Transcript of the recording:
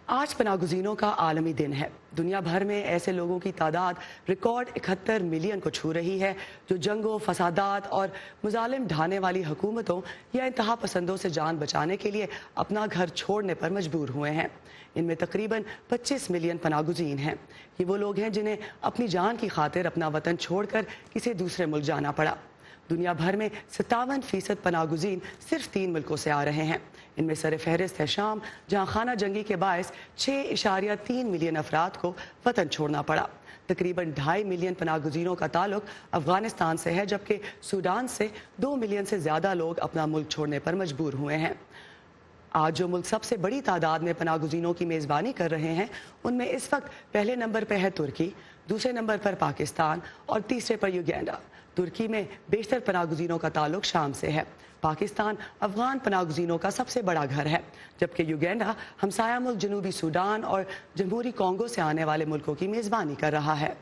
आज पनाहगज़ीनों का आलमी दिन है। दुनिया भर में ऐसे लोगों की तादाद रिकॉर्ड 71 मिलियन को छू रही है जो जंगों, फसादात और मुजालिम ढाने वाली हुकूमतों या इंतहा पसंदों से जान बचाने के लिए अपना घर छोड़ने पर मजबूर हुए हैं। इनमें तकरीबन 25 मिलियन पनाहगज़ीन हैं। ये वो लोग हैं जिन्हें अपनी जान की खातिर अपना वतन छोड़कर किसी दूसरे मुल्क जाना पड़ा। दुनिया भर में 57% पनाहगज़ीन सिर्फ 3 मुल्कों से आ रहे हैं। इनमें सर फहरिस्त है शाम, जहाँ खाना जंगी के बायस 6.3 मिलियन अफराद को वतन छोड़ना पड़ा। तकरीबन 2.5 मिलियन पनाहगज़ीनों का ताल्लुक अफगानिस्तान से है, जबकि सूडान से 2 मिलियन से ज़्यादा लोग अपना मुल्क छोड़ने पर मजबूर हुए हैं। आज जो मुल्क सबसे बड़ी तादाद में पनाहगज़ीनों की मेज़बानी कर रहे हैं, उनमें इस वक्त पहले नंबर पर है तुर्की, दूसरे नंबर पर पाकिस्तान और तीसरे पर युगांडा। तुर्की में बेशतर पनाहगज़ीनों का ताल्लुक शाम से है। पाकिस्तान अफगान पनाहगज़ीनों का सबसे बड़ा घर है, जबकि युगांडा हमसाया मुल्क जनूबी सूडान और जमहूरी कॉन्गो से आने वाले मुल्कों की मेज़बानी कर रहा है।